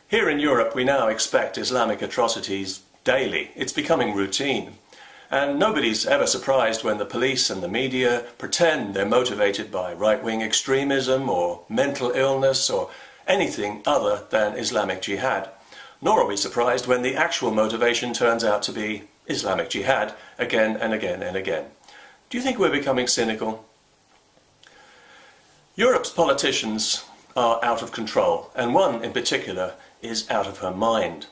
Here in Europe we now expect Islamic atrocities daily. It's becoming routine. And nobody's ever surprised when the police and the media pretend they're motivated by right-wing extremism or mental illness or anything other than Islamic jihad. Nor are we surprised when the actual motivation turns out to be Islamic jihad again and again and again. Do you think we're becoming cynical? Europe's politicians are out of control, and one in particular is out of her mind.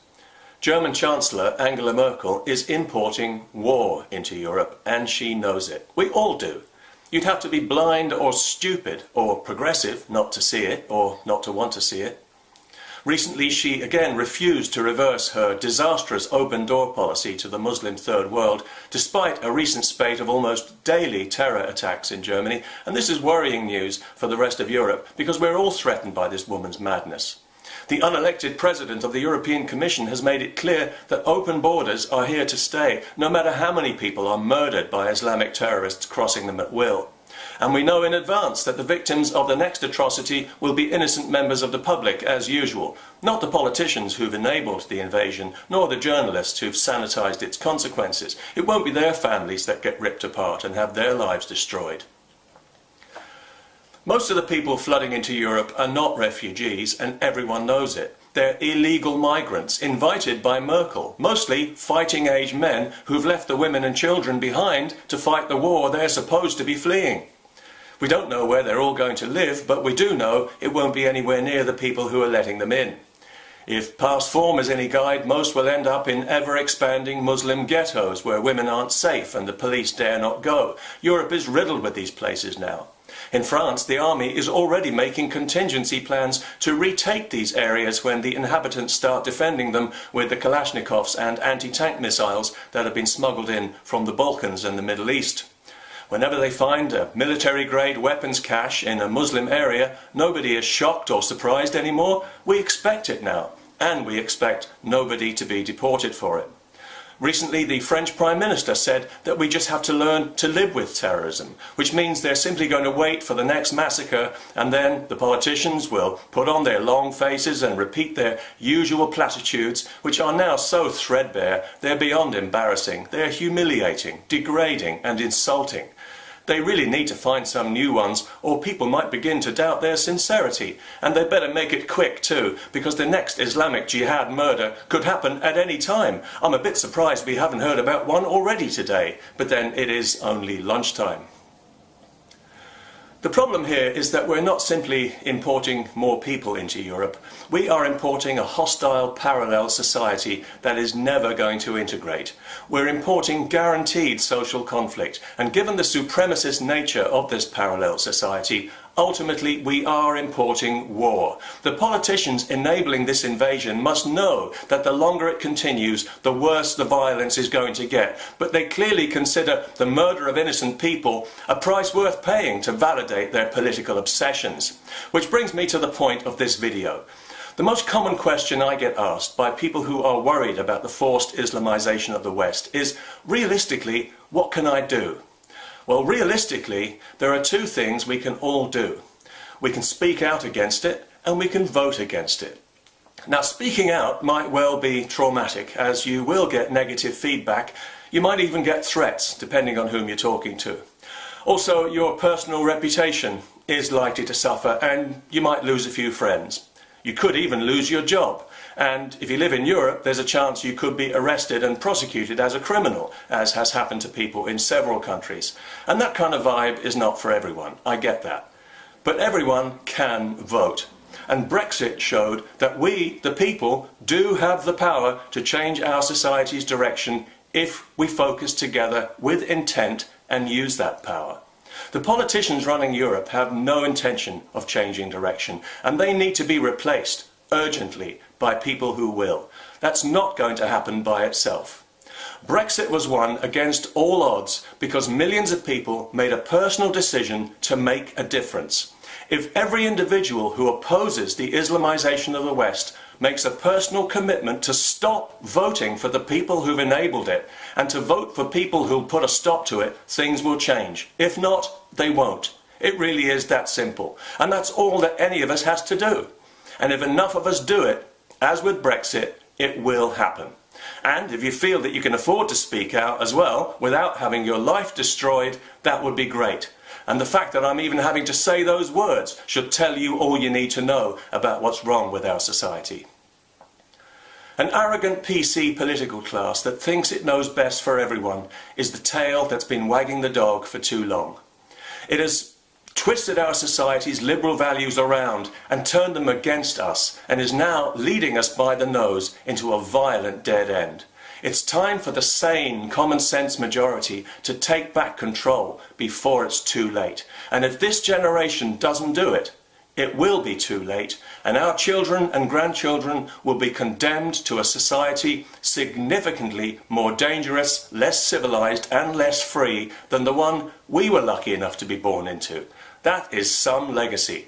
German Chancellor Angela Merkel is importing war into Europe, and she knows it. We all do. You'd have to be blind or stupid or progressive not to see it or not to want to see it. Recently she again refused to reverse her disastrous open-door policy to the Muslim Third World, despite a recent spate of almost daily terror attacks in Germany, and this is worrying news for the rest of Europe because we're all threatened by this woman's madness. The unelected president of the European Commission has made it clear that open borders are here to stay, no matter how many people are murdered by Islamic terrorists crossing them at will. And we know in advance that the victims of the next atrocity will be innocent members of the public, as usual, not the politicians who've enabled the invasion, nor the journalists who've sanitized its consequences. It won't be their families that get ripped apart and have their lives destroyed. Most of the people flooding into Europe are not refugees, and everyone knows it. They're illegal migrants, invited by Merkel, mostly fighting-age men who've left the women and children behind to fight the war they're supposed to be fleeing. We don't know where they're all going to live, but we do know it won't be anywhere near the people who are letting them in. If past form is any guide, most will end up in ever-expanding Muslim ghettos where women aren't safe and the police dare not go. Europe is riddled with these places now. In France, the army is already making contingency plans to retake these areas when the inhabitants start defending them with the Kalashnikovs and anti-tank missiles that have been smuggled in from the Balkans and the Middle East. Whenever they find a military-grade weapons cache in a Muslim area, nobody is shocked or surprised anymore. We expect it now, and we expect nobody to be deported for it. Recently, the French Prime Minister said that we just have to learn to live with terrorism, which means they're simply going to wait for the next massacre, and then the politicians will put on their long faces and repeat their usual platitudes, which are now so threadbare they're beyond embarrassing. They're humiliating, degrading and insulting. They really need to find some new ones, or people might begin to doubt their sincerity. And they better make it quick too, because the next Islamic jihad murder could happen at any time. I'm a bit surprised we haven't heard about one already today, but then it is only lunchtime. The problem here is that we're not simply importing more people into Europe. We are importing a hostile parallel society that is never going to integrate. We're importing guaranteed social conflict, and given the supremacist nature of this parallel society, ultimately we are importing war. The politicians enabling this invasion must know that the longer it continues, the worse the violence is going to get. But they clearly consider the murder of innocent people a price worth paying to validate their political obsessions. Which brings me to the point of this video. The most common question I get asked by people who are worried about the forced Islamization of the West is, realistically, what can I do? Well, realistically, there are two things we can all do. We can speak out against it, and we can vote against it. Now, speaking out might well be traumatic, as you will get negative feedback. You might even get threats, depending on whom you're talking to. Also, your personal reputation is likely to suffer, and you might lose a few friends. You could even lose your job. And if you live in Europe, there's a chance you could be arrested and prosecuted as a criminal, as has happened to people in several countries. And that kind of vibe is not for everyone, I get that. But everyone can vote. And Brexit showed that we, the people, do have the power to change our society's direction if we focus together with intent and use that power. The politicians running Europe have no intention of changing direction, and they need to be replaced urgently by people who will. That's not going to happen by itself. Brexit was won against all odds because millions of people made a personal decision to make a difference. If every individual who opposes the Islamization of the West makes a personal commitment to stop voting for the people who've enabled it and to vote for people who'll put a stop to it, things will change. If not, they won't. It really is that simple. And that's all that any of us has to do. And if enough of us do it, as with Brexit, it will happen. And if you feel that you can afford to speak out as well, without having your life destroyed, that would be great. And the fact that I'm even having to say those words should tell you all you need to know about what's wrong with our society. An arrogant PC political class that thinks it knows best for everyone is the tail that's been wagging the dog for too long. It has twisted our society's liberal values around and turned them against us, and is now leading us by the nose into a violent dead end. It's time for the sane, common sense majority to take back control before it's too late. And if this generation doesn't do it, it will be too late, and our children and grandchildren will be condemned to a society significantly more dangerous, less civilized and less free than the one we were lucky enough to be born into. That is some legacy.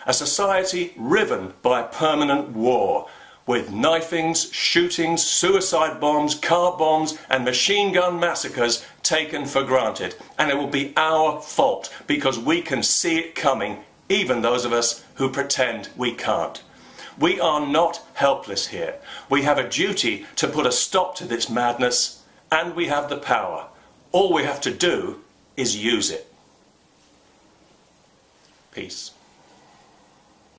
A society riven by permanent war, with knifings, shootings, suicide bombs, car bombs and machine gun massacres taken for granted. And it will be our fault because we can see it coming, even those of us who pretend we can't. We are not helpless here. We have a duty to put a stop to this madness, and we have the power. All we have to do is use it. Peace.